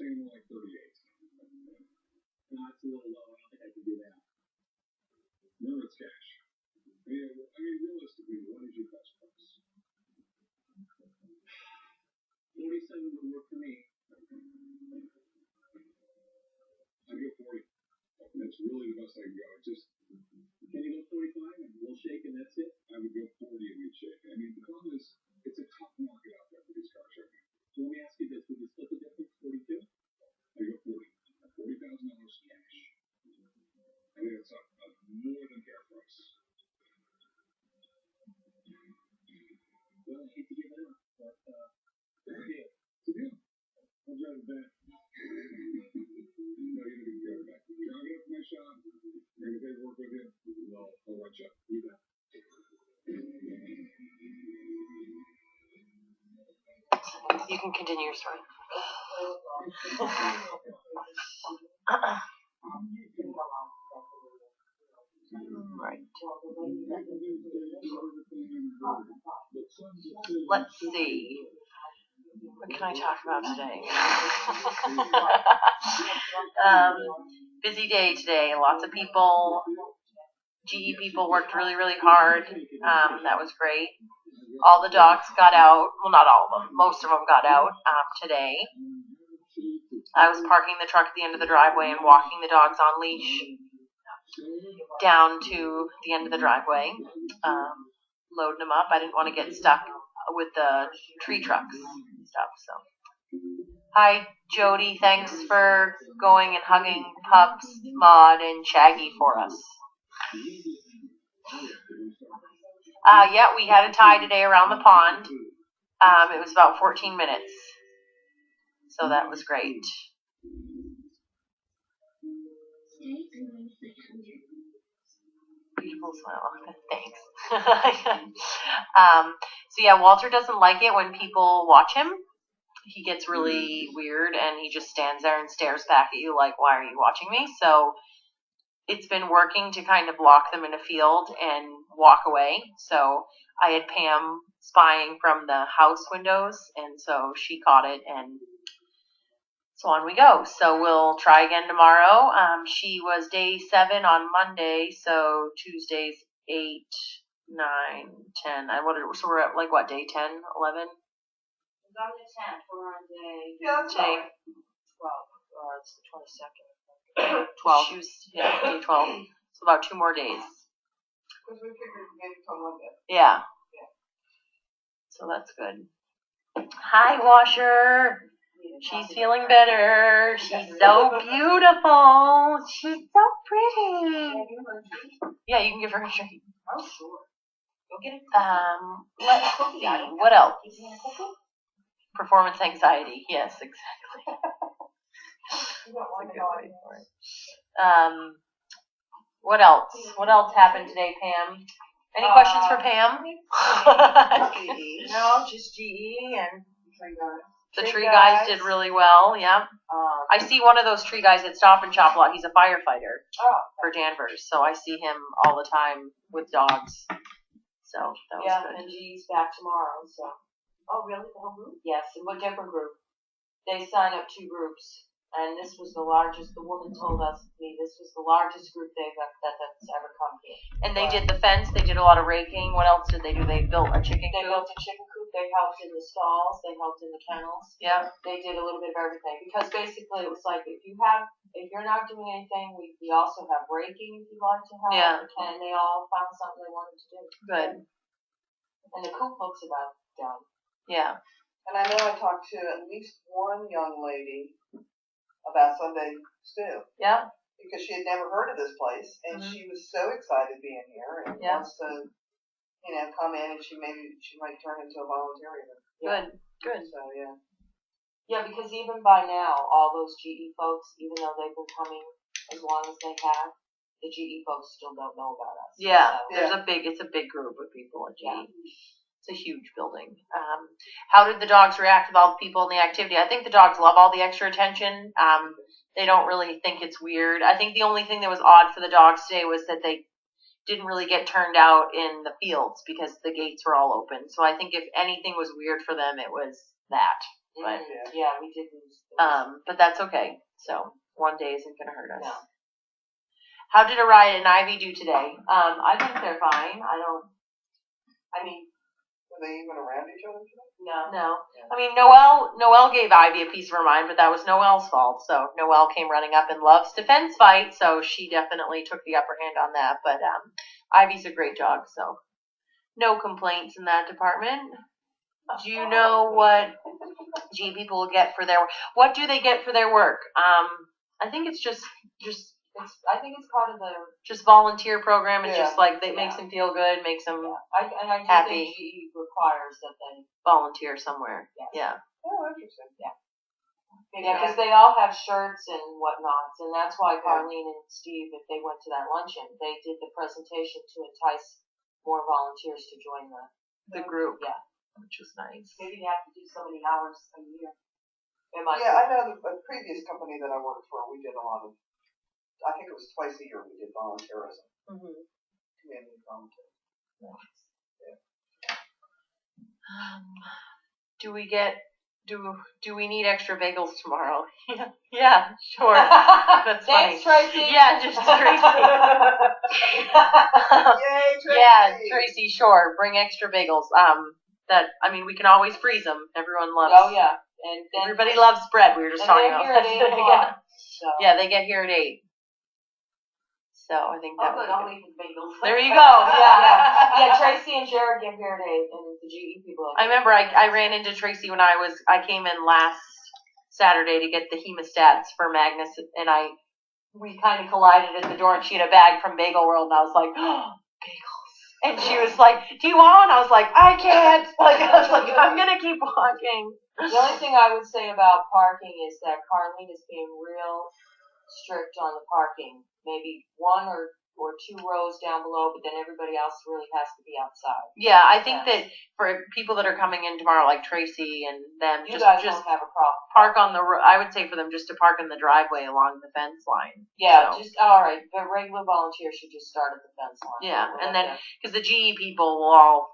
saying more like 38. No, it's a little low. I don't think I can do that. No, it's cash. I mean, realistically, what is your best price? 47 would work for me. I'd go 40. That's really the best I can go. Just, can you go 45 and we'll shake and that's it? I would go 40 and we'd shake. I mean, the problem is, it's a tough market out there for these cars right now. So let me ask you this, would you split the difference, 42? I go 40. $40,000 cash. I think it's a more than fair price. Well, I hate to give it up, but it's a deal. It's a deal. I'll drive it back. No, you don't even drive it back. Drive it up to my shop. Bring the paperwork with you. I'll watch you. You bet. You can continue your story. Right. Let's see. What can I talk about today? Busy day today. Lots of people. GE people worked really, really hard. That was great. All the dogs got out. Well, not all of them. Most of them got out today. I was parking the truck at the end of the driveway and walking the dogs on leash down to the end of the driveway, loading them up. I didn't want to get stuck with the tree trucks and stuff. So, hi Jody, thanks for going and hugging Pups, Maud, and Shaggy for us. Yeah, we had a tie today around the pond. It was about 14 minutes, so that was great. Beautiful smile. Thanks. So yeah, Walter doesn't like it when people watch him. He gets really weird and he just stands there and stares back at you like, why are you watching me? So it's been working to kind of lock them in a field and walk away. So I had Pam spying from the house windows, and so she caught it, and so on we go. So we'll try again tomorrow. She was day 7 on Monday, so Tuesday's 8, 9, 10. So we're at like what, day 10, 11? It's on the 10th. We're on day. Today. 12. It's the 22nd. 12. She was, yeah, day 12. So about 2 more days. Because we figured maybe come Monday. Yeah. So that's good. Hi, Washer. She's feeling better. She's so beautiful. She's so pretty. Yeah, you can give her a treat. Oh, sure. Go get it. Let's see. What else? Performance anxiety. Yes, exactly. What else? What else happened today, Pam? Any questions for Pam? No, just GE and the tree guys did really well. Yeah. I see one of those tree guys at Stop and Shop a lot. He's a firefighter for Danvers, so I see him all the time with dogs. So that was good. And GE's back tomorrow. So. Oh, really? The whole group? Yes. And what different group? They signed up 2 groups. And this was the largest, the woman told us, this was the largest group that's ever come here. And they did the fence, they did a lot of raking. What else did they do? They built a chicken coop. They built a chicken coop, they helped in the stalls, they helped in the kennels. Yeah. They did a little bit of everything. Because basically it was like, if you're not doing anything, we also have raking if you'd like to help. Yeah. And they all found something they wanted to do. Good. And the coop looks about done. Yeah. And I know I talked to at least one young lady about Sunday stew. Yeah. Because she had never heard of this place, and she was so excited being here, and wants to, come in, and she might turn into a volunteer. Good. So yeah. Yeah, because even by now, all those GE folks, even though they've been coming as long as they have, the GE folks still don't know about us. Yeah. So, It's a big group of people at GE. Yeah. It's a huge building. How did the dogs react with all the people in the activity? I think the dogs love all the extra attention. They don't really think it's weird. I think the only thing that was odd for the dogs today was that they didn't really get turned out in the fields because the gates were all open. So I think if anything was weird for them, it was that. But yeah, we did lose. but that's okay. So one day isn't gonna hurt us. No. How did Araya and Ivy do today? I think they're fine. I mean, Were they even around each other today? no. no. I mean, Noelle gave Ivy a piece of her mind, but that was Noelle's fault. So Noelle came running up and loves to fence fight, so she definitely took the upper hand on that. But Ivy's a great dog, so no complaints in that department. Do you know what G people get for their work? What do they get for their work? I think it's just I think it's part of the. just volunteer program. It's Yeah. just like it makes them feel good, makes them I do happy. think GE requires that they. volunteer somewhere. Yes. Yeah. Oh, interesting. Yeah, because they all have shirts and whatnots, and that's why Carlene and Steve, if they went to that luncheon, they did the presentation to entice more volunteers to join The group. Yeah. Which was nice. Maybe they have to do so many hours a year. Yeah, I know the previous company that I worked for, we did a lot of, I think it was twice a year we did volunteerism, Mm-hmm. community volunteer. Do we need extra bagels tomorrow? Yeah, sure. That's Thanks, funny. Tracy. Yeah, just Tracy. Yay, Tracy! Yeah, Tracy, sure. Bring extra bagels. We can always freeze them. Everyone loves. Oh yeah, and then Everybody loves bread. We were just and talking they're about here that. at 8 Yeah. o'clock. So. Yeah, they get here at 8. So I think that would be I'll good. leave the bagels. There you go. Yeah, Tracy and Jared get here at 8, and the GE people. I remember I ran into Tracy when I came in last Saturday to get the hemostats for Magnus, and we kind of collided at the door, and she had a bag from Bagel World, and I was like, oh, bagels. And she was like, do you want? I was like, I can't. I was like, I'm gonna keep walking. The only thing I would say about parking is that Carlene is being real strict on the parking. Maybe 1 or 2 rows down below, but then everybody else really has to be outside. Yeah, I think that for people that are coming in tomorrow, like Tracy and them, You just guys don't have a problem. park on the. I would say for them just to park in the driveway along the fence line. Yeah, So. just all right. The regular volunteers should just start at the fence line. Yeah, and then because the GE people will all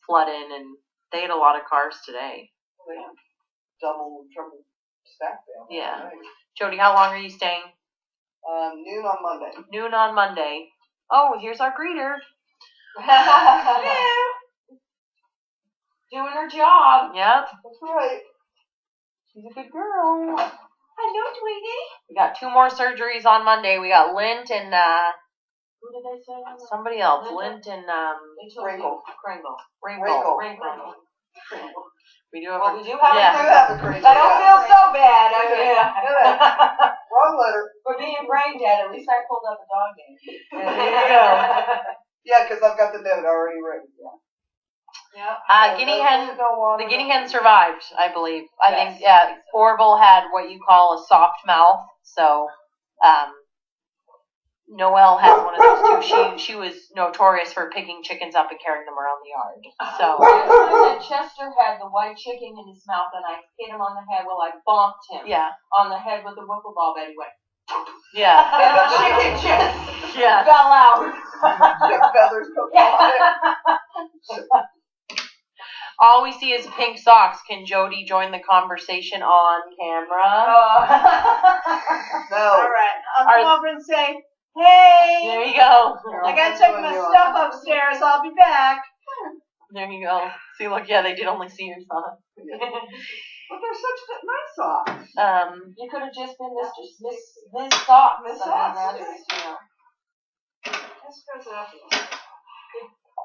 flood in, and they had a lot of cars today. They have double, triple stack down. Yeah. Right. Jody, how long are you staying? Noon on Monday. Noon on Monday. Oh, here's our greeter. Doing her job. Yep. That's right. She's a good girl. Hello, Tweety. We got 2 more surgeries on Monday. We got Lint and Who did they say? somebody else. Linda? Lint and Wrinkle. Kringle. Wrinkle. We do have Well, a, we do have yeah. We do have a crazy. I don't feel so bad. I mean, Wrong letter. for being brain dead, at least I pulled up a dog name. There you go. Yeah, because I've got the note already written. Yeah. Guinea hen. The The guinea hen survived, I believe. I Yes. think, yeah, Orville had what you call a soft mouth, so, Noelle has one of those too. She was notorious for picking chickens up and carrying them around the yard, so. And Chester had the white chicken in his mouth, and I hit him on the head. Well, I bonked him Yeah, on the head with a wiffle ball bat. He went, yeah, and the chicken just yeah. fell out. feathers go flying. All we see is pink socks. Can Jody join the conversation on camera? No. All right, I'll Are- come over and say, hey, There you go. I gotta check my stuff upstairs. I'll be back. There you go. See, look, yeah, they did only see your socks. But they're such good, nice socks. You could have just been Miss Socks. Miss I mean, Socks, that's, yeah. That's good.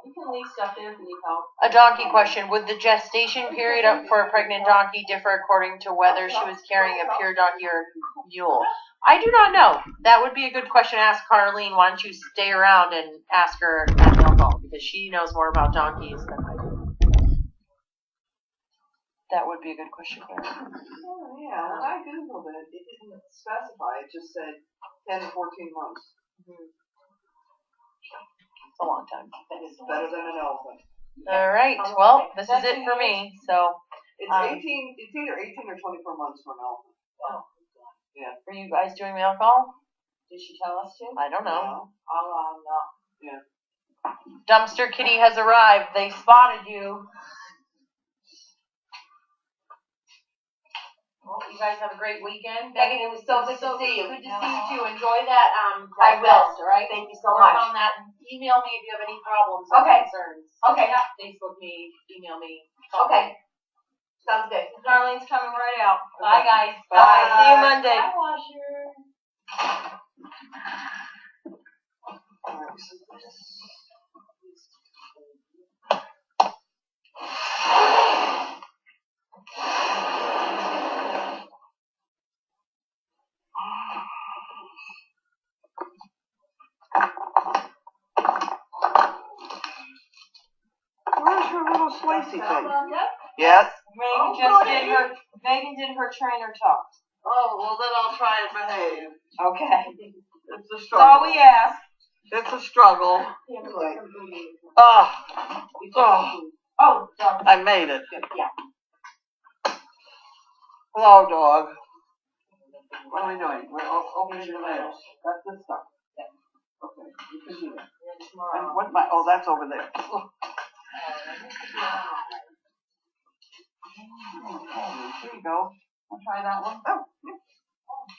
You can leave stuff there if you need help. A donkey question. Would the gestation period for a pregnant donkey differ according to whether she was carrying a pure donkey or a mule? I do not know. That would be a good question to ask Carlene. Why don't you stay around and ask her at mail call, because she knows more about donkeys than I do. That would be a good question for her. Oh, yeah. When I Googled it, it didn't specify. It just said 10 to 14 months. It's a long time. It's better than an elephant. All right. Well, this is it for me. So, It's 18. It's either 18 or 24 months for an elephant. Oh, Yeah. are you guys doing mail call? did she tell us to? I don't know. I'll no. Dumpster Kitty has arrived. They spotted you. Well, you guys have a great weekend. Megan, it was so good to see you. Good to see you too. Enjoy that I will. vest, all right? Thank you so Work much. on that and email me if you have any problems or Okay. concerns. Okay. Facebook me, email me. Okay. Sounds good. Darlene's coming right out. Bye, guys. Bye. See you Monday. Bye, Washer. Where's her little slicey thing? Yep. Yes. Megan did her trainer talk. Oh, well then I'll try and behave. Okay. It's a That's struggle. all we ask. It's a struggle. Ah. Oh, dog. I made it. Yeah. Hello, dog. What are we doing? We're opening the mail. That's this stuff. Yeah. Okay. You can do that. And tomorrow. And what my? Oh, that's over there. Here you go. I'll try that one. Oh.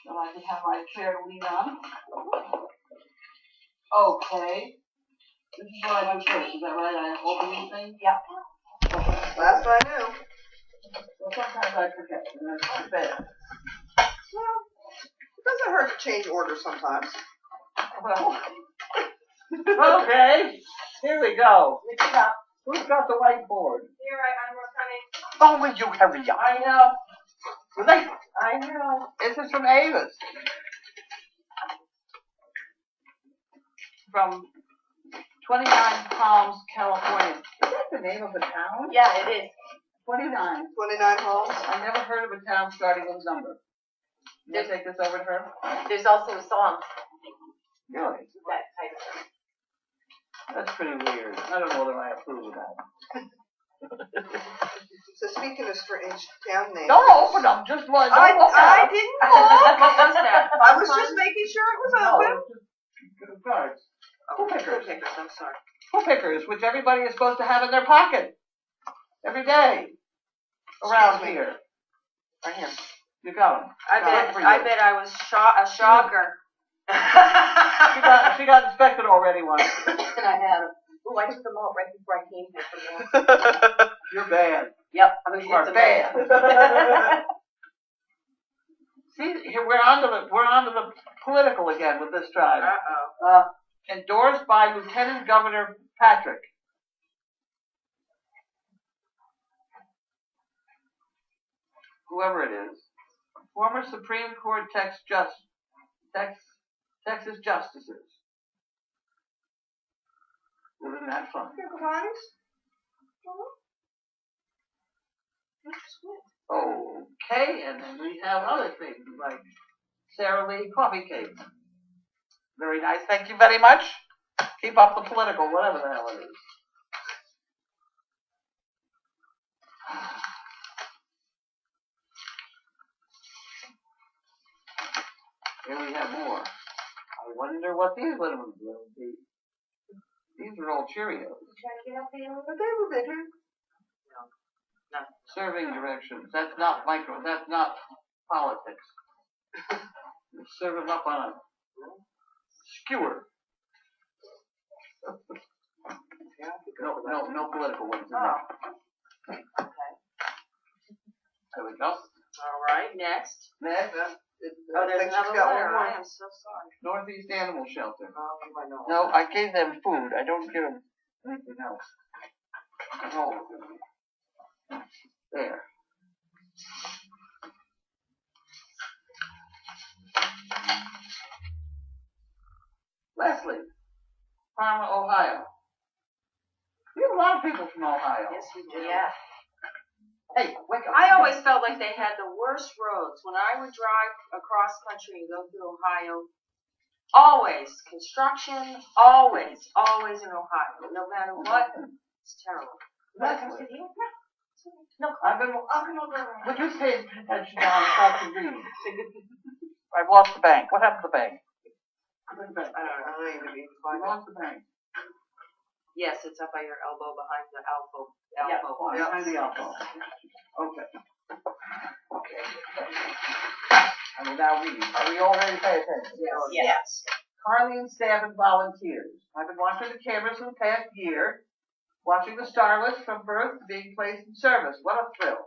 So I can have my chair to lean on. Okay. This is what I do first. Is that right? I open these things? Yep. Last I knew. Well, sometimes I forget, and that's too bad. Well, it doesn't hurt to change orders sometimes. Well, okay. Here we go. Mix it up. Who's got the whiteboard? Here, I'm coming. Oh, will you hurry up? I know. Late. I know. This is from Avis. From 29 Palms, California. Is that the name of a town? Yeah, it is. 29. 29 Palms? I never heard of a town starting with a number. Did you take this over to her? There's also a song. Really? That title. That's pretty weird. I don't know whether I approve of that. So speaking of strange town names. Don't open them. Just one. I didn't look. What was that? I was just making sure it was open. No, cards. Oh, pickers. I'm sorry. Pool pickers, which everybody is supposed to have in their pocket every day around Excuse me. here. Right here. You got them. I bet I was a shocker. She got inspected already once. And I had them. Ooh, I took them all right before I came here from there. You're bad. Yep. You are bad. See, here we're onto the political again with this tribe. Uh-oh. Endorsed by Lieutenant Governor Patrick. Whoever it is. Former Supreme Court Texas justices. Isn't that fun? Okay, and then we have other things like Sara Lee coffee cake. Very nice. Thank you very much. Keep up the political, whatever the hell it is. Here we have more. I wonder what these little ones will be. These are all Cheerios. But they were bigger. No. Serving directions. That's not politics. You serve them up on a skewer. No political ones in there. Okay. There we go. All right, next. Next, Oh, there's another letter. I am so sorry. Northeast Animal Shelter. Oh, I know. No, I gave them food. I don't give them anything else. Oh. There. Leslie, Parma, Ohio. We have a lot of people from Ohio. Yes, we do. Yeah. Hey, wake up. I always felt like they had the worst roads. When I would drive across country and go through Ohio, always construction, always in Ohio. No matter what, it's terrible. Leslie. No, I'll come over. Would you pay attention now and stop to read? I've lost the bank. What happened to the bank? Where's the bank? I don't even need to I find lost out. the bank. yes, it's up by your elbow, behind the elbow. Behind the elbow. Okay. Okay. I will now read. Are we all ready to pay attention? Yes. Carleen Stavin volunteers. I've been watching the cameras for the past year, watching the starlets from birth to being placed in service. What a thrill.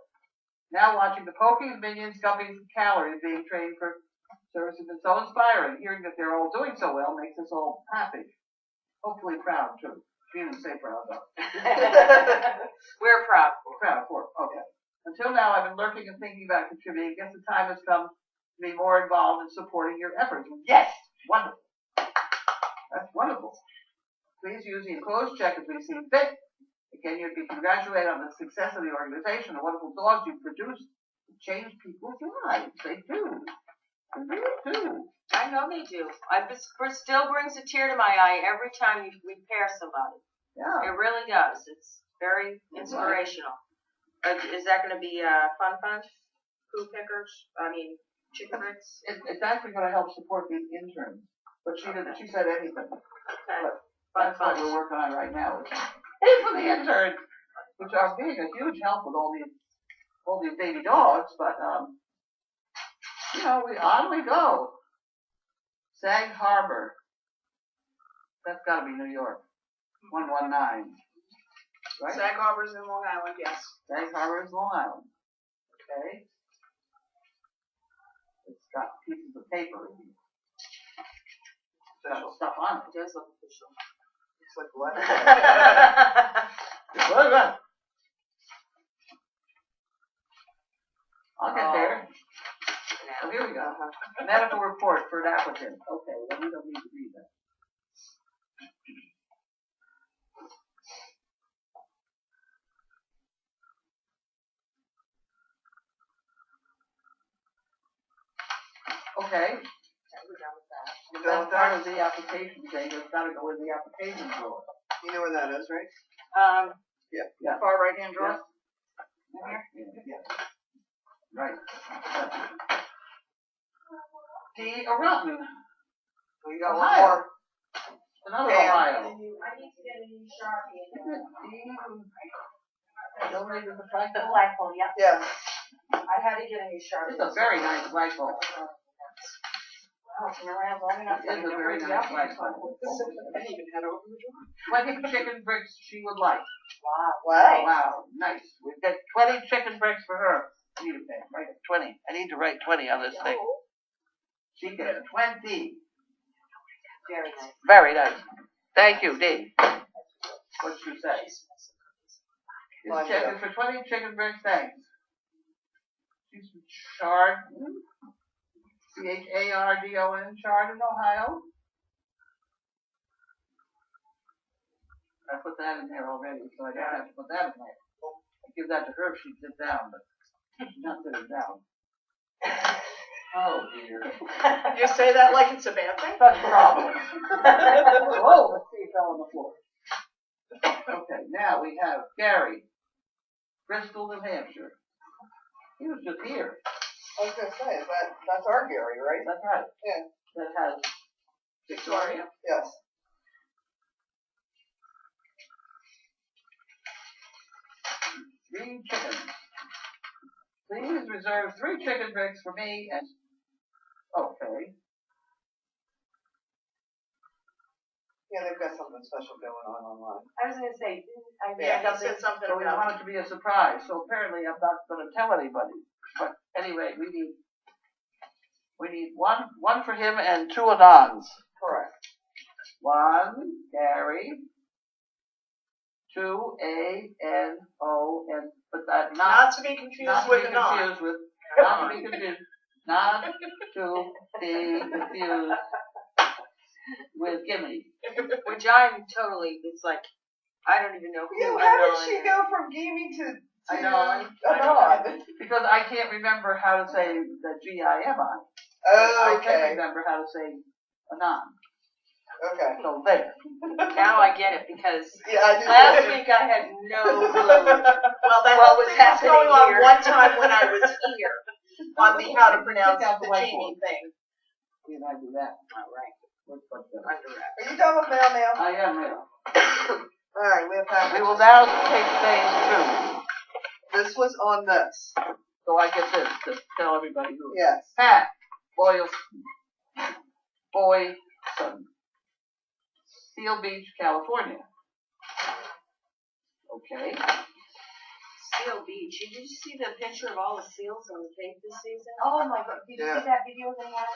Now watching the pokies, minions, guppies, and calories being trained for service has been so inspiring. Hearing that they're all doing so well makes us all happy. Hopefully proud, too. She didn't say proud, though. We're proud. Proud, of course. Okay. Until now, I've been lurking and thinking about contributing. I guess the time has come to be more involved in supporting your efforts. Yes! Wonderful. That's wonderful. Please use the enclosed check as we see fit. Again, you'd be congratulated on the success of the organization, the wonderful dogs you've produced to change people's lives. They do. They really do. I know they do. It still brings a tear to my eye every time you repair somebody. Yeah. It really does. It's very inspirational. Is that going to be fun? Poo pickers? Chicken bricks? It's actually going to help support these interns. But she didn't. She said anything. Okay. But that's what we're working on right now. Hey, for the interns, which are being a huge help with all these baby dogs. But on we go. Sag Harbor. That's got to be New York. 119. Right? Sag Harbor's in Long Island, yes. Sag Harbor is Long Island. Okay. It's got pieces of paper in here. Special stuff on it. It does look official. It's like what? Look at that. I'll get there. So here we go. Medical report for an applicant. Okay, well, we don't need to read that. Okay. That's part of the application thing. It's got to go in the application drawer. You know where that is, right? Yeah. Far right-hand drawer? Yeah. Right. D. Around. We got Ohio. one more. Another Damn. Ohio. I need to get a new Sharpie. Donated the flagpole. The flagpole, yeah. Yeah. I had to get a new Sharpie. It's a very nice flagpole. Wow, it's been around long enough. It is a very nice flagpole. I didn't even head over the door. 20 chicken bricks she would like. Wow. Wow. Wow, nice. We've got 20 chicken bricks for her. I need to write 20. I need to write 20 on this thing. She gets 20. Very nice. Very nice. Thank you, Dee. What'd you say? This check is for 20 chicken bricks, thanks. She's from Chardon. Chardon, Chardon, Ohio. I put that in there already, so I don't have to put that in there. I'd give that to her if she'd sit down, but she's not sitting down. Oh, dear. You say that like it's a bad thing? That's a problem. Oh, let's see, it fell on the floor. Okay, now we have Gary, Bristol, New Hampshire. He was just here. I was going to say, that's our Gary, right? That's right. Yeah. That has Victoria. Yes. Three chickens. Please reserve 3 chicken bricks for me and... Okay. Yeah, they've got something special going on online. I was going to say, Yeah, he said something So we about want it to be a surprise. So apparently I'm not going to tell anybody. But anyway, we need one for him and 2 Anons. Correct. 1, Gary. 2, A-N-O, and but that not to be confused not to with be a non. confused with, not to be confused, not to be confused with Gimme. which I'm totally, it's like, I don't even know who Yeah, I'm how did on she there. go from gaming to I know. Anon? Because I can't remember how to say the G-I-M-I. Oh, I can okay. remember how to say Anon. Okay. So there. Now I get it, because Yeah, I did. last week I had no clue. Well, that What whole was thing was happening going on here? one time when I was here on the how to pronounce Take out the the whiteboard. Jamie thing. We and I do that. All right. Let's put that. Are you done with mail now? I am now. All right, we have We will now take phase 2. This was on this. So I get this to tell everybody who. Yes. Pat Boylson. Seal Beach, California. Okay. Seal Beach. Did you see the picture of all the seals on the Cape this season? Oh my God, did you Yeah. see that video they had?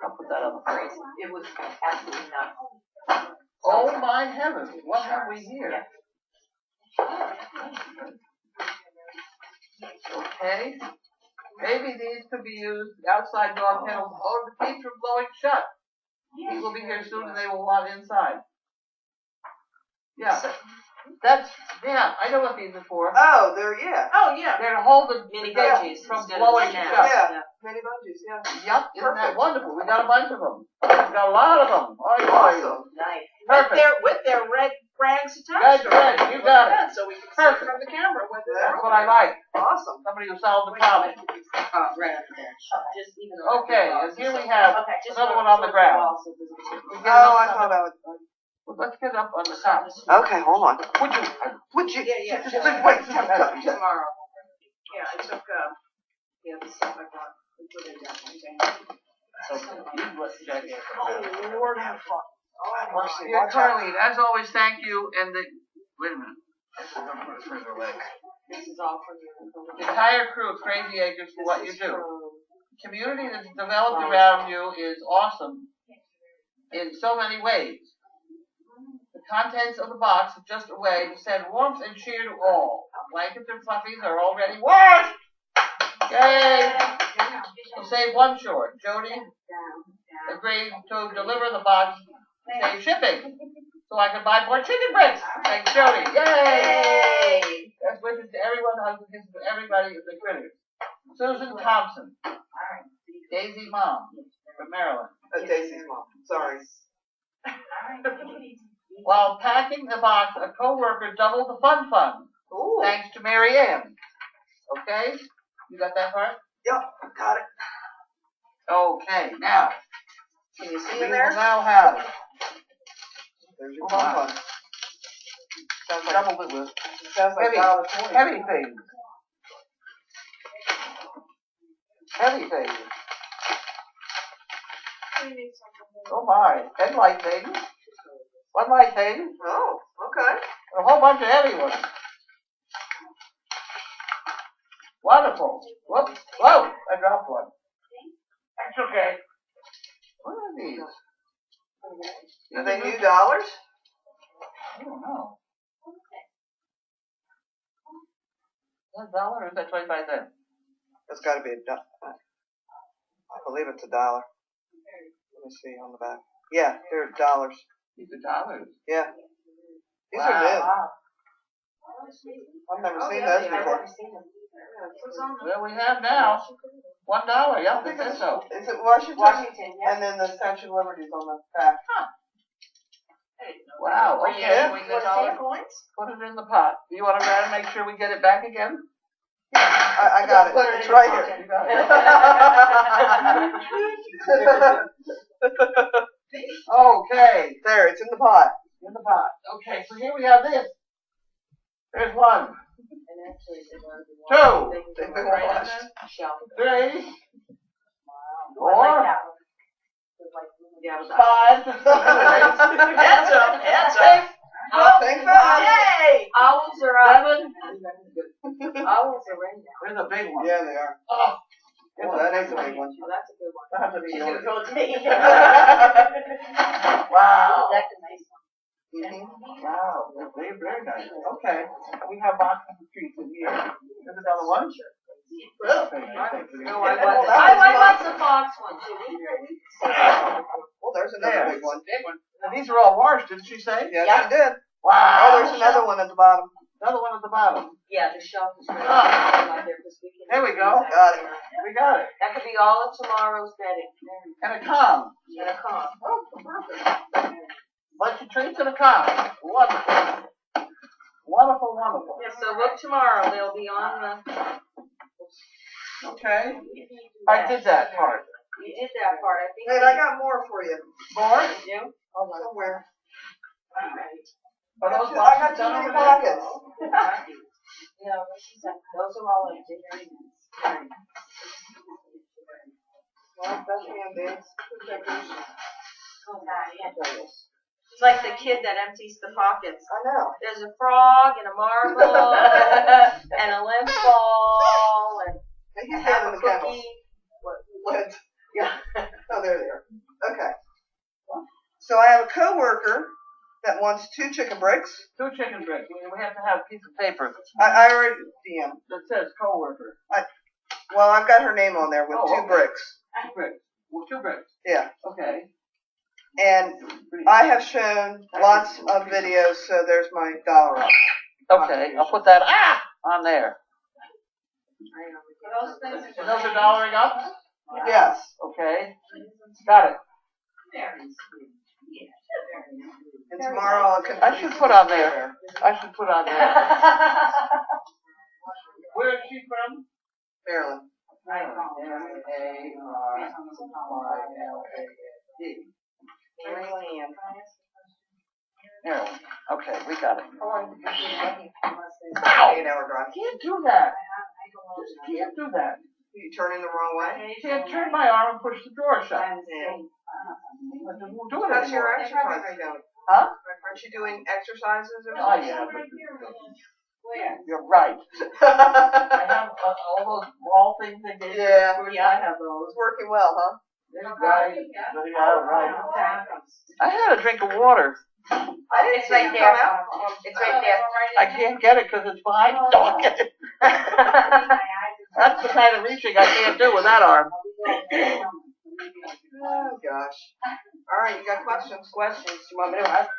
I'll put that on the phrase. It was absolutely nuts. Oh my heavens, what have we here? Okay. Maybe these could be used outside dog kennels or to keep from blowing shut. He will be here soon and they will want inside. Yeah. That's, yeah, I know what these are for. Oh, yeah. Oh, yeah. They're to hold the Mini gate budgies from instead of blowing snaps. shut. Yeah. Mini bungees, yeah. Yep, isn't that Perfect. wonderful? We got a bunch of them. We got a lot of them. Awesome. Nice. Perfect. With their red rags Red attached. thread, you got it. So we can see Perfect. from the camera whether That's what I like. Awesome. Somebody who solved the problem. Right up there. Just even Okay, and here we have Okay, just another go one on the towards ground. wall so it doesn't tip. We Oh, get up I on thought the- I would. well, let's get up on the top. Okay, hold on. Would you? Would you? Yeah, Just yeah. wait. tomorrow. Yeah, I took, the stuff I bought and put it in that container. You let Jack answer that. Oh, Lord, have fun. Oh, have mercy. Dear Watch out. Carlene, as always, thank you. And the wait a minute. I'm gonna put it further away. This is all from your. The entire crew of Crazy Acres for what you do. The community that's developed around you is awesome in so many ways. The contents of the box are just a way to send warmth and cheer to all. Blankets and fluffies are already washed. Yay! To save one chore, Jody agreed to deliver the box to save shipping, so I can buy more chicken breasts. Thanks, Jody. Yay! Best wishes to everyone, husband kisses to everybody in the critters. Susan Thompson, Daisy Mom from Maryland. Daisy's mom. Sorry. While packing the box, a co-worker doubled the fun. Ooh. Thanks to Mary Ann. Okay? You got that part? Yep, got it. Okay, now. Can you see We in will there? now have There's your fun. Sounds like, doubled it with sounds like $1.20. heavy things. Heavy things. Oh my, headlight things. One light thing. Oh, okay. A whole bunch of heavy ones. Wonderful. Whoops. Whoa, I dropped one. That's okay. What are these? Are they new dollars? I don't know. Is that $1 or is that 25 cents? That's got to be $1. I believe it's $1. Let me see on the back. Yeah, they're dollars. These are dollars. Yeah. These Wow. are new. I've never seen those before. Well, we have now $1. Yep, it says so. Is it Washington? Washington, yeah. And then the Statue of Liberty's on the back. Wow. Were you Okay. issuing the dollar coins? Put it in the pot. Do you want to grab and make sure we get it back again? I got it. Put it It's in right the here. You got it. Okay. There, it's in the pot. In the pot. Okay, so here we have this. There's 1, And actually, they were the 2, They've been right on washed. the shelf. 3, Wow. I 4, like that one. It's like, Yeah, 5. Hands up, hands up. Thank God. Yay! owls are up. 7. Owls are in there. There's a big one. Yeah, they are. Oh, Oh, that is a big one. Oh, that's a good one. that has to be She's yours. gonna go take it. Wow. That's a nice one. Wow. Very, very nice. Okay. We have boxes of treats in here. There's another one. Well, No, I Well, want that was I want the fox one too. Well, there's another big one. And these are all washed, didn't she say? Yeah, Yeah. she did. Wow. Oh, there's another one at the bottom. Another one at the bottom. Yeah, the shelf is right Ah. there because we can. There we go. Got it. We got it. That could be all of tomorrow's bedding. And a com. And a calm. Bunch of treats and a com. Wonderful. Wonderful, wonderful. Yeah, so look tomorrow. They'll be on the. Okay. I did that part. You did that part. I think. Wait, I got more for you. More? You do? Somewhere. Are those I got boxes too done many over there? pockets. Those are all empty. Well, that's handy. It's like the kid that empties the pockets. I know. There's a frog and a marble and a lint ball and He's half down a in the kennels. cookie. What? Yeah. Oh, there they are. Okay. So I have a coworker that wants 2 chicken bricks. 2 chicken breasts. We have to have a piece of paper I already DM. that says coworker. Well, I've got her name on there with 2 okay. bricks. 2 bricks. Well, 2 bricks. Yeah. Okay. And I have shown lots of videos, so there's my dollar. Okay, I'll put that on there. And those are dollaring up? Yes. Okay. Got it. And tomorrow I'll I should put on there. Where is she from? Maryland. Maryland. Okay, we got it. Ow! 8-hour drive. Can't do that. Just can't do that. You turning the wrong way? See, I turn my arm and push the door shut. Yeah. I won't do it How's your anymore. exercise going? Huh? Aren't you doing exercises or Oh, something? yeah. You're right. It's I have all those wall things they gave me. Yeah. I have those. working well, huh? Right. Yeah, right. I had a drink of water. I didn't It's see right you there. come out. It's right there. I can't get it because it's behind. Don't get it. That's the kind of reaching I can't do with that arm. Oh, gosh. All right, you got questions? Questions? You want me to ask?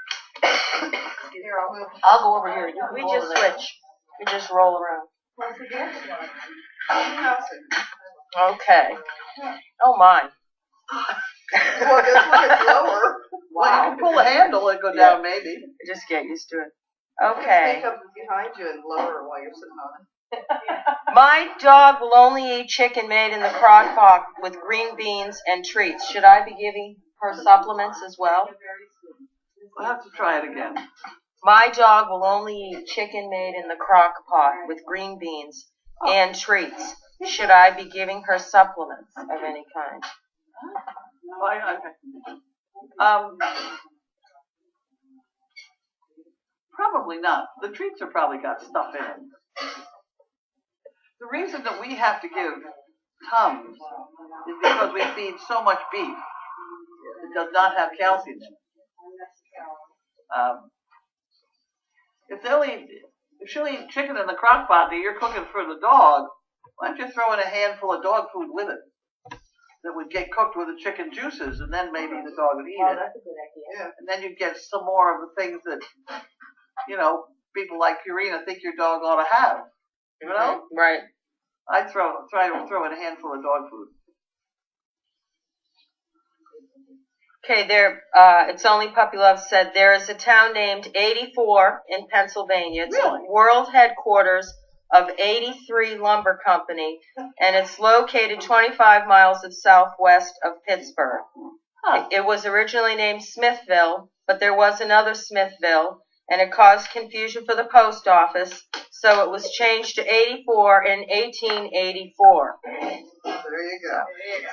Here, I'll move. I'll go over here. You We go just over there. switch. We just roll around. How's it? Okay. Oh my. Well, this one is lower. Well, you can pull the handle and go down, maybe. Just get used to it. Okay. Okay. Sneak up behind you and lower it while you're sitting on it. My dog will only eat chicken made in the crock pot with green beans and treats. Should I be giving her supplements as well? We'll have to try it again. My dog will only eat chicken made in the crock pot with green beans and treats. Should I be giving her supplements of any kind? Probably not. The treats are probably got stuff in it. The reason that we have to give Tums is because we feed so much beef. It does not have calcium in it. If she'll eat chicken in the crock pot that you're cooking for the dog, why don't you throw in a handful of dog food with it that would get cooked with the chicken juices, and then maybe the dog would eat it. That's a good idea. Yeah. And then you get some more of the things that, people like Purina think your dog ought to have. You know? Right. I'd throw in a handful of dog food. Okay, It's Only Puppy Love said there is a town named 84 in Pennsylvania. It's Really? the world headquarters of 83 Lumber Company, and it's located 25 miles southwest of Pittsburgh. Huh. It was originally named Smithville, but there was another Smithville, and it caused confusion for the post office, so it was changed to 84 in 1884. There you go.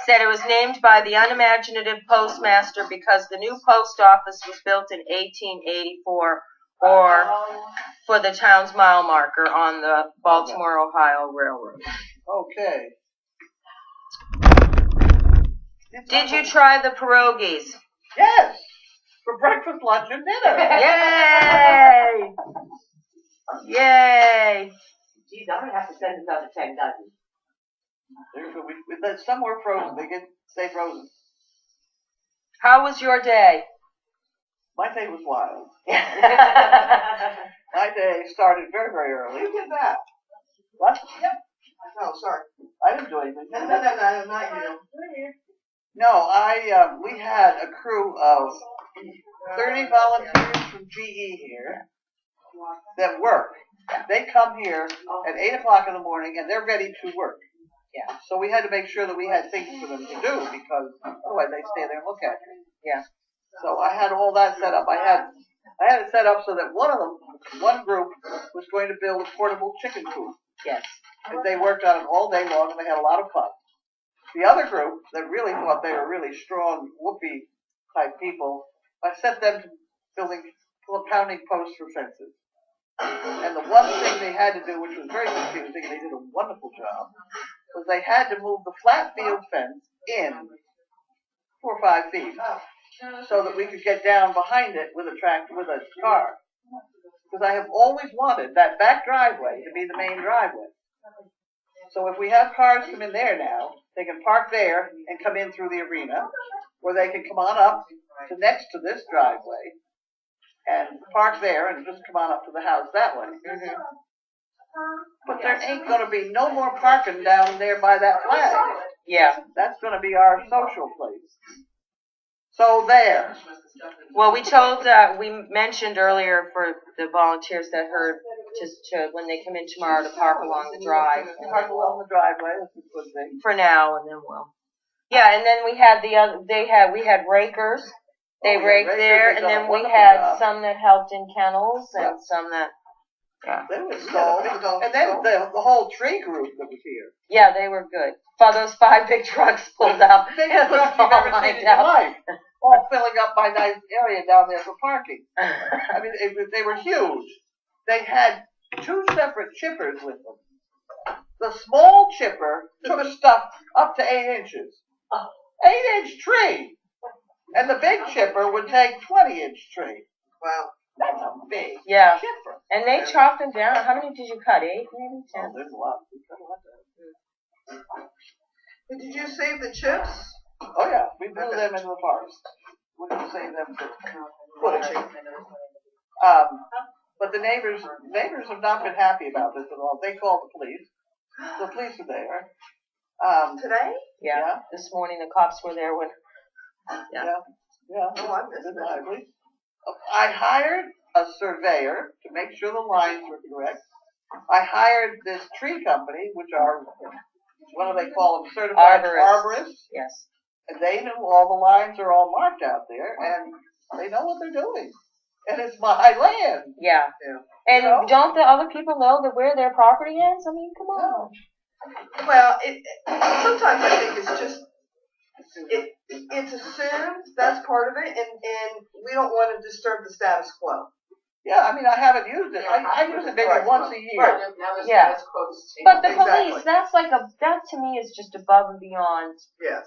Said it was named by the unimaginative postmaster because the new post office was built in 1884, or for the town's mile marker on the Baltimore-Ohio Railroad. Okay. Did you try the pierogies? Yes! For breakfast, lunch, and dinner. Yay! Yay! Geez, I'm going to have to send another 10 dozen. Some were frozen. They can stay frozen. How was your day? My day was wild. Yeah. My day started very, very early. Who did that? What? Oh, sorry. I didn't do anything. No, not you. No, we had a crew of 30 volunteers from GE here that work. They come here at 8 o'clock in the morning and they're ready to work. Yeah. So we had to make sure that we had things for them to do because otherwise they stay there and look at you. Yeah. So I had all that set up. I had I had it set up so that one group was going to build a portable chicken coop. Yes. And they worked on it all day long and they had a lot of fun. The other group that really thought they were really strong, whoopee type people, I sent them to pounding posts for fences. And the one thing they had to do, which was very confusing, and they did a wonderful job, was they had to move the flat field fence in 4 or 5 feet so that we could get down behind it with a car. Because I have always wanted that back driveway to be the main driveway. So if we have cars come in there now, they can park there and come in through the arena, or they can come on up to next to this driveway and park there and just come on up to the house that way. Mm-hmm. But there ain't going to be no more parking down there by that flag. Yeah. That's going to be our social place. So there. Well, we mentioned earlier for the volunteers that heard to when they come in tomorrow to park along the drive. Park along the driveway. That's a good thing. For now, and then we'll. Yeah, and then we had we had rakers. They raked there, and then we had some that helped in kennels and some that. Yeah. They were so, and then the whole tree group that was here. Yeah, they were good. Those 5 big trucks pulled up. Biggest trucks you've ever seen in your life. All filling up my nice area down there for parking. I mean, they were huge. They had 2 separate chippers with them. The small chipper took stuff up to 8 inches. 8-inch tree. And the big chipper would take 20-inch tree. Wow. That's a big chipper. And they chopped them down. How many did you cut? 8, maybe 10? Oh, there's a lot. We cut a lot down. Did you save the chips? Oh, yeah. We blew them into the forest. We can save them for footage. But the neighbors have not been happy about this at all. They called the police. The police are there. Today? Yeah. This morning the cops were there when. Yeah. Oh, I missed it. I hired a surveyor to make sure the lines were correct. I hired this tree company, which are, what do they call them, certified arborists. Yes. And they knew all the lines are all marked out there, and they know what they're doing. And it's my land. Yeah. And don't the other people know that where their property ends? I mean, come on. Well, sometimes I think it's just, it's assumed that's part of it, and we don't want to disturb the status quo. Yeah, I mean, I haven't used it. I use it maybe once a year. Right. Yeah. But the police, that to me is just above and beyond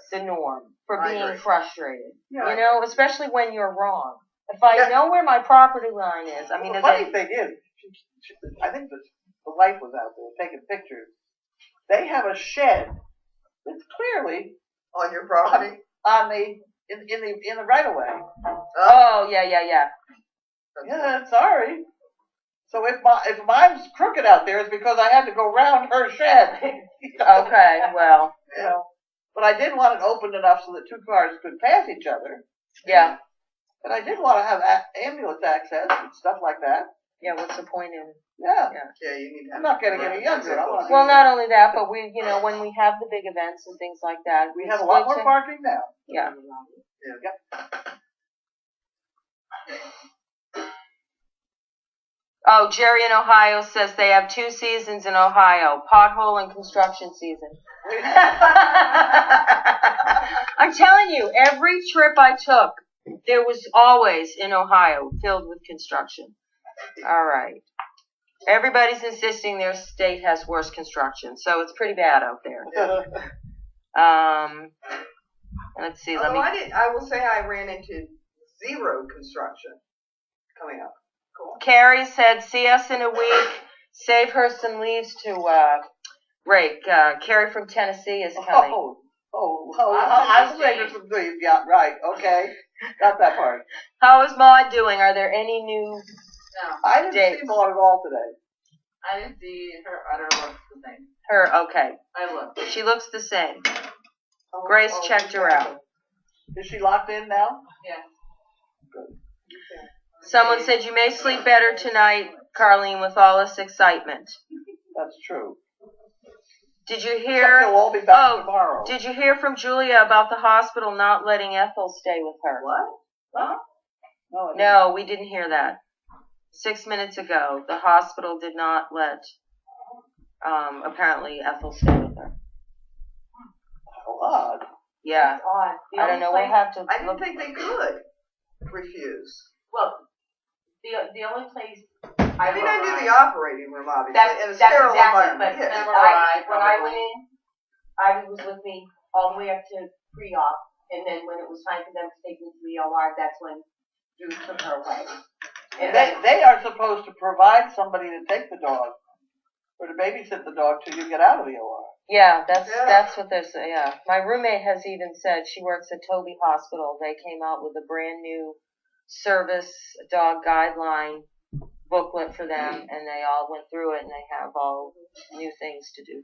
the norm for being frustrated. Yeah. You know, especially when you're wrong. If I know where my property line is, I mean, the funny thing is, I think the wife was out there taking pictures. They have a shed that's clearly on your property, in the right of way. Oh, yeah. Yeah, sorry. So if mine's crooked out there, it's because I had to go round her shed. Okay, well. You know, but I did want it open enough so that 2 cars could pass each other. Yeah. And I did want to have ambulance access and stuff like that. Yeah, what's the point in? Yeah, you need to. I'm not getting any younger. Well, not only that, but we, when we have the big events and things like that, we have a lot more parking now. Yeah. Oh, Jerry in Ohio says they have 2 seasons in Ohio, pothole and construction season. I'm telling you, every trip I took, there was always in Ohio filled with construction. All right. Everybody's insisting their state has worse construction, so it's pretty bad out there. Let's see. I will say I ran into 0 construction coming up. Cool. Carrie said, "See us in a week. Save her some leaves to rake." Carrie from Tennessee is coming. I'll save her some leaves. Yeah, right. Okay, got that part. How is Maud doing? Are there any new? No. I didn't see Maud at all today. I didn't see her. I don't know the same. Okay. I looked. She looks the same. Grace checked her out. Is she locked in now? Yeah. Good. Someone said you may sleep better tonight, Carlene, with all this excitement. That's true. Did you hear? They'll all be back tomorrow. Did you hear from Julia about the hospital not letting Ethel stay with her? What? Huh? No, I didn't. No, we didn't hear that. 6 minutes ago, the hospital did not let, apparently Ethel stay with her. How odd. Yeah. It's odd. The I don't only know, we'll place- have to I didn't look. think they could refuse. Well, the only place I mean, I knew the operating room, obviously, That's, in a that's sterile exactly, environment. but Yeah. when I went in, Ivy was with me all the way up to pre-op, and then when it was time for them to take me to the OR, that's when Drew took her away. And then, They are supposed to provide somebody to take the dog, or to babysit the dog till you get out of the OR. Yeah, Yeah. that's what they're saying. Yeah, my roommate has even said she works at Toby Hospital. They came out with a brand new service dog guideline booklet for them, and they all went through it, and they have all new things to do.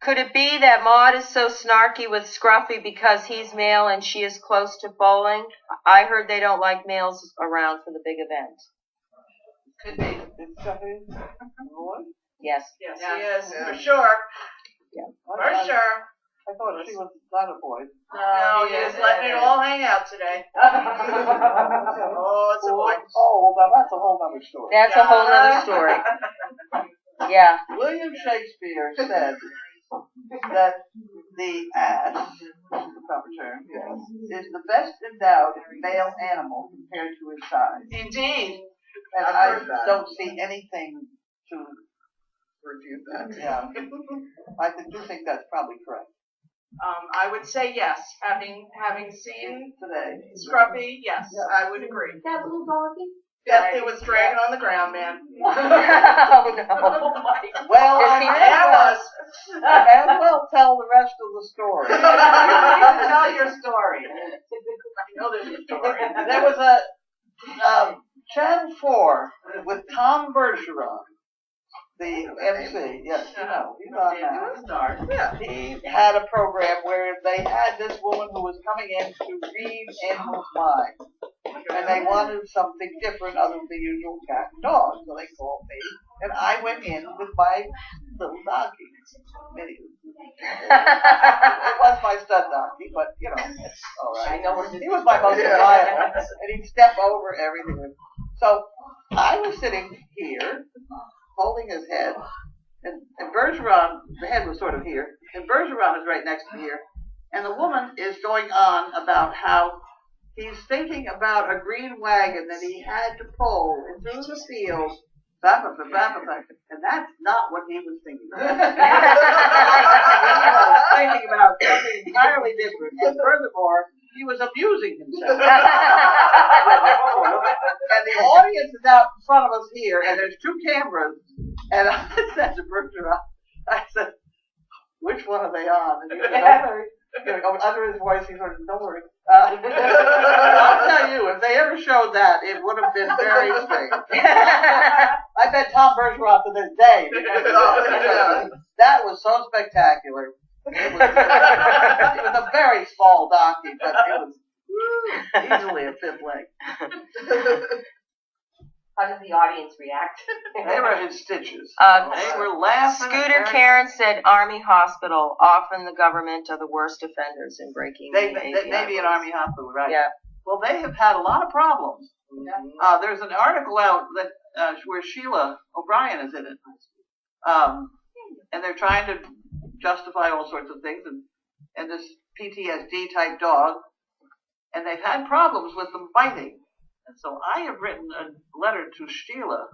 Could it be that Maud is so snarky with Scruffy because he's male and she is close to bowling? I heard they don't like males around for the big event. Could be. It's something. Yes. Yes, Yeah. he is, Yeah. for sure. For I sure. thought she was not a boy. No, he was letting it all hang out today. Oh, it's a boy. Oh, well, that's a whole other story. That's a whole other story. Yeah. William Shakespeare said that the ass, the proper term, yes, is the best endowed male animal compared to his size. Indeed. And I've I heard that. don't see anything to Refute that. Yeah. I do think that's probably correct. I would say yes. Having seen Today. Scruffy, yes, I would agree. that little doggy? Yeah, it was dragging on the ground, man. Oh no. Well, Does he I Yeah, it was. may as well tell the rest of the story. You need to tell your story. I know there's a story. There was a Channel 4 with Tom Bergeron, the MC. Yes, you know him now. Yeah. He had a program where they had this woman who was coming in to read animals' minds. And they wanted something different other than the usual cat and dog. So they called me. And I went in with my little donkey. Minnie. It was my stud donkey, but, it's all right. I know where this He was my most reliable. And he'd step over everything. So I was sitting here, holding his head. And Bergeron, the head was sort of here. And Bergeron is right next to me here. And the woman is going on about how he's thinking about a green wagon that he had to pull and through the field, and that's not what he was thinking about. He was thinking about something entirely different, and furthermore, he was abusing himself. And the audience is out in front of us here, and there's 2 cameras, and I said to Bergeron, I said, which one are they on? And he said, under his voice, he sort of, don't worry. I'll tell you, if they ever showed that, it would have been very strange. I bet Tom Bergeron to this day. That was so spectacular. It was a very small donkey, but it was easily a 5th leg. How did the audience react? They were in stitches. They were laughing. Scooter Karen said Army Hospital, often the government are the worst offenders in breaking They the may be an Army hospital, right? Yeah. Well, they have had a lot of problems. There's an article out that where Sheila O'Brien is in it, and they're trying to justify all sorts of things, and this PTSD type dog, and they've had problems with them biting. And so I have written a letter to Sheila.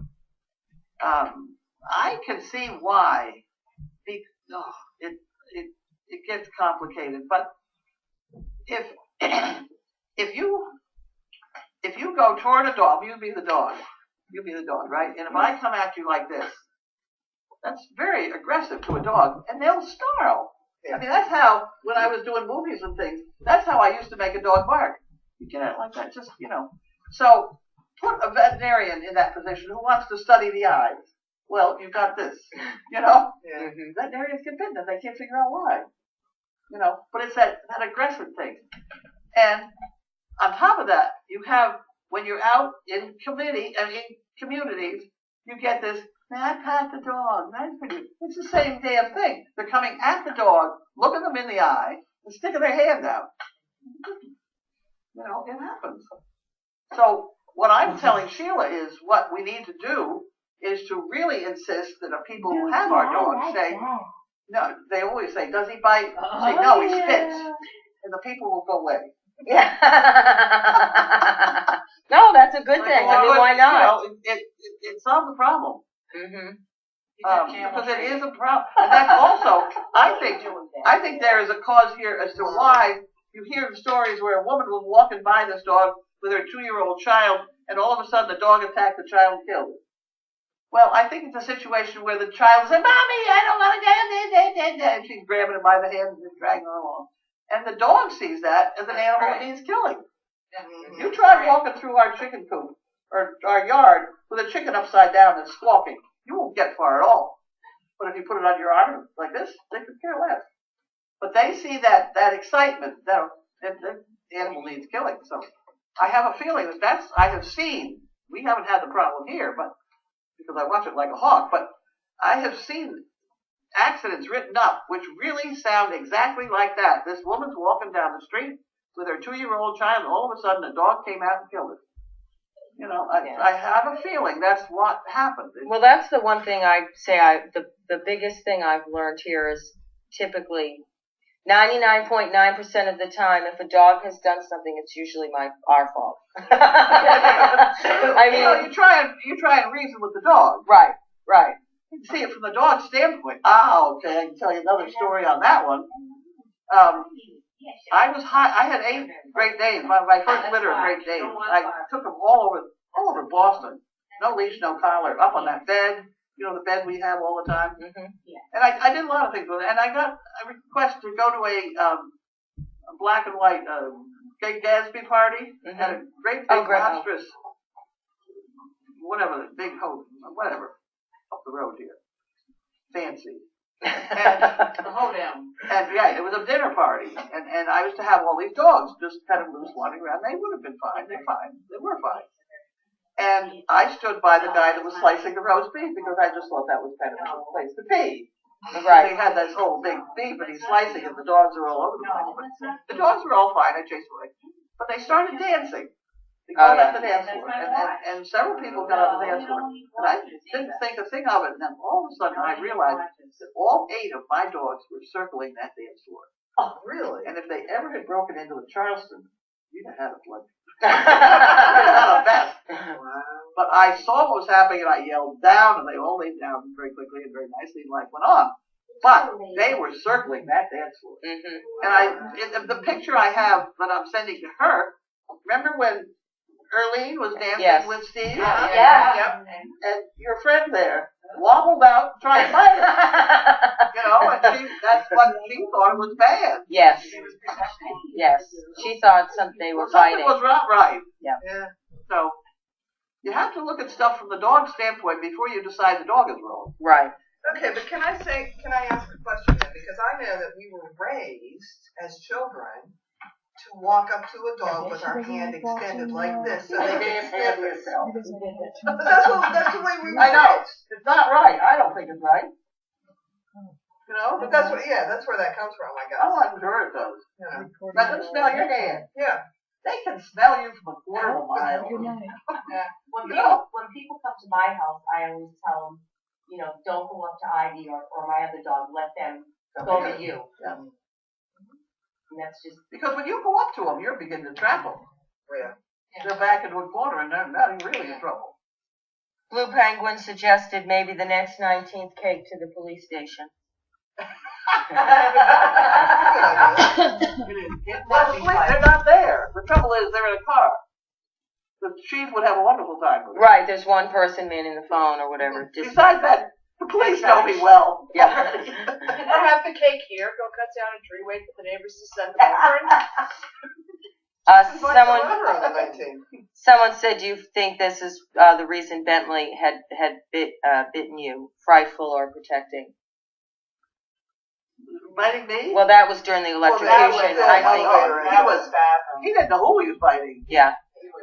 I can see why. It gets complicated, but if you go toward a dog, you be the dog, right? And if I come at you like this, that's very aggressive to a dog, and they'll snarl. I mean, that's how, when I was doing movies and things, that's how I used to make a dog bark. You get it like that, just, So, put a veterinarian in that position who wants to study the eyes. Well, you've got this, Yeah. Veterinarians get bitten and they can't figure out why. But it's that aggressive thing. And on top of that, you have, when you're out in communities, you get this, may I pat the dog? It's the same damn thing. They're coming at the dog, looking them in the eye, and sticking their hand out. You know, it happens. So what I'm telling Sheila is what we need to do is to really insist that the people who have our dogs say, no, they always say, does he bite? Say, no, he spits. And the people will go away. Yeah. No, that's a good thing. I mean, why not? You know, it solves the problem. Mm-hmm. Because it is a problem. And that's also, I think there is a cause here as to why you hear stories where a woman was walking by this dog with her 2-year-old child, and all of a sudden the dog attacked the child and killed it. Well, I think it's a situation where the child said, "Mommy, I don't want to go," and she's grabbing him by the hand and dragging her along. And the dog sees that as an animal that needs killing. You try walking through our chicken coop or our yard with a chicken upside down and squawking, you won't get far at all. But if you put it on your arm like this, they could care less. But they see that excitement, that the animal needs killing. So I have a feeling that's I have seen. We haven't had the problem here, but because I watch it like a hawk. But I have seen accidents written up which really sound exactly like that. This woman's walking down the street with her 2-year-old child, and all of a sudden a dog came out and killed it. You know, I have a feeling that's what happened. Well, that's the one thing I say. The biggest thing I've learned here is typically 99.9% of the time, if a dog has done something, it's usually our fault. I mean, you know, you try and reason with the dog. Right. You can see it from the dog's standpoint. Okay, I can tell you another story on that one. I had 8 Great Danes, my first litter of Great Danes. I took them all over Boston. No leash, no collar, up on that bed. You know, the bed we have all the time. Mm-hmm. And I did a lot of things with it. And I got a request to go to a black and white Big Gatsby party. Mm-hmm. Had a great big monstrous, whatever, big host, whatever, up the road here. Fancy. And The hoedown. And yeah, it was a dinner party, and I was to have all these dogs just kind of loose wandering around. They would have been fine. They're fine. They were fine. And I stood by the guy that was slicing the roast beef because I just thought that was kind of a good place to be. Right. They had this whole big beef and he's slicing it, and the dogs are all over the place. But the dogs were all fine. I chased away. But they started dancing. They got off the dance floor, and several people got off the dance floor. And I didn't think a thing of it, and then all of a sudden I realized that all 8 of my dogs were circling that dance floor. Oh, really? And if they ever had broken into the Charleston, you'd have had a blood. You'd have had a vest. But I saw what was happening, and I yelled down, and they all laid down very quickly and very nicely, and life went on. But they were circling that dance floor. Mm-hmm. And the picture I have that I'm sending to her, remember when Earlene was dancing with Steve? Yeah. And your friend there wobbled out trying to bite her. You know, and that's what she thought was bad. Yes. She thought they were Something fighting. was not right. Yeah. So you have to look at stuff from the dog's standpoint before you decide the dog is wrong. Right. Okay, but can I ask a question then? Because I know that we were raised as children to walk up to a dog with our hand extended like this so they can sniff us. But that's the way we were I know. raised. It's not right. I don't think it's right. You know? But that's where that comes from, I guess. Oh, I'm sure it does. Yeah. Let them smell your hand. Yeah. They can smell you from a quarter of a mile. When people come to my house, I always tell them, you know, don't go up to Ivy or my other dog. Let them go to you. Yeah. And that's just Because when you go up to them, you're beginning to trap them. Yeah. They're back into a corner and they're not really in trouble. Blue Penguin suggested maybe the next 19th cake to the police station. Well, the police, they're not there. The trouble is they're in a car. The chief would have a wonderful time with it. Right, there's one person manning the phone or whatever. Besides that, the police know me well. Yeah. I'll have the cake here. Go cut down a tree. Wait for the neighbors to send them over. Someone said, do you think this is the reason Bentley had bitten you? Frightful or protecting? Biting me? Well, that was during the electrocution. He didn't know who he was biting. Yeah.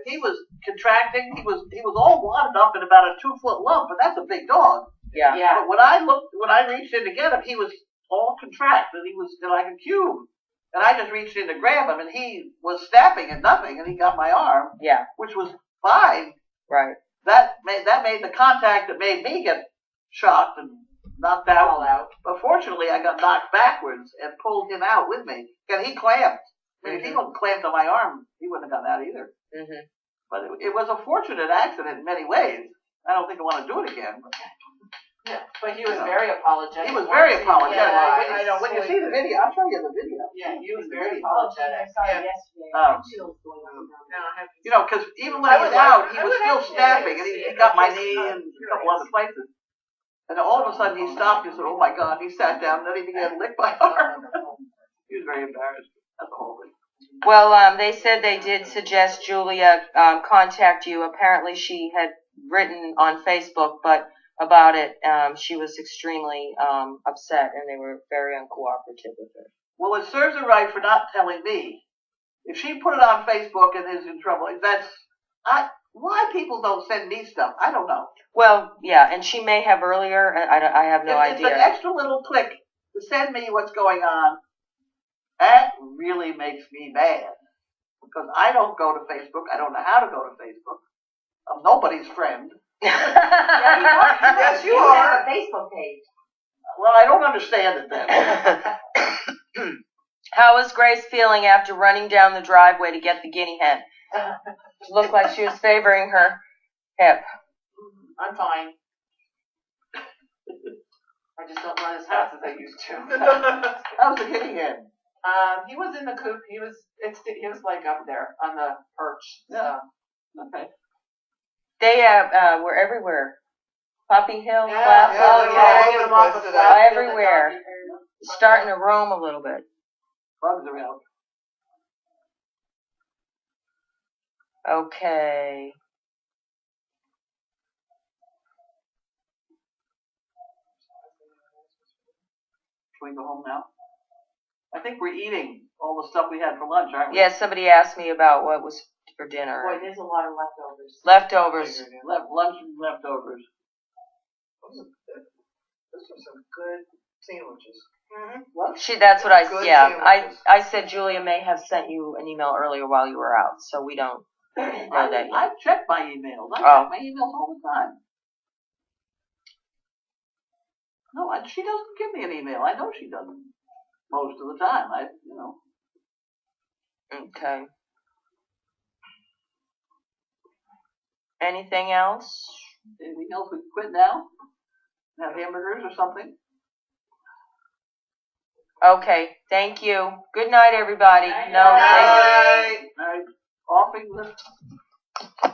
He was contracting. He was all wadded up in about a 2-foot lump, but that's a big dog. Yeah. But when I reached in to get him, he was all contracted. He was like a cube. and I just reached in to grab him, and he was snapping at nothing, and he got my arm, Yeah. which was fine. Right. That made the contact that made me get shocked and knocked out. But fortunately, I got knocked backwards and pulled him out with me, and he clamped. I mean, if he wasn't clamped on my arm, he wouldn't have gotten out either. Mhm. But it was a fortunate accident in many ways. I don't think I want to do it again. But he was very apologetic. He was very apologetic. Yeah, when you see the video, I'll show you the video. Yeah, he was very Oh, gee, I apologetic. saw it yesterday. Chills going up and down. Now I have to. You know, because even when he was out, he was still snapping, and he got my knee and a couple other places. And then all of a sudden he stopped and said, "Oh my God!" He sat down, and then he began to lick my arm. He was very embarrassed. That's the whole thing. Well, they said they did suggest Julia contact you. Apparently, she had written on Facebook, but about it, she was extremely upset, and they were very uncooperative with her. Well, it serves her right for not telling me. If she put it on Facebook and is in trouble, why people don't send me stuff, I don't know. Well, yeah, and she may have earlier. I have no It's idea. an extra little click to send me what's going on. That really makes me mad. Because I don't go to Facebook. I don't know how to go to Facebook. I'm nobody's friend. Yes, you You are. have a Facebook page. Well, I don't understand it then. How was Grace feeling after running down the driveway to get the guinea hen? Looked like she was favoring her hip. I'm fine. I just don't run as fast as I used to. How's the guinea hen? He was in the coop. He was like up there on the perch. Yeah. So. Okay. They were everywhere. Poppy Hill, Yeah, Flat yeah, Hill, they're yeah, all I get over them the off place the today. flat field, Everywhere. the doggy Starting to roam a little bit. Bugs around. Okay. Can we go home now? I think we're eating all the stuff we had for lunch, aren't we? Yeah, somebody asked me about what was for dinner. Boy, there's a lot of leftovers. Leftovers. Lunch and leftovers. Those are some good sandwiches. That's what I, Good yeah. sandwiches. I said Julia may have sent you an email earlier while you were out, so we don't know that yet. I check my emails. I Oh. check my emails all the time. No, she doesn't give me an email. I know she doesn't. Most of the time, Okay. Anything else? Anything else we can quit now? Have hamburgers or something? Okay. Thank you. Good night, everybody. Night, No, night. thank you. All right. Offing the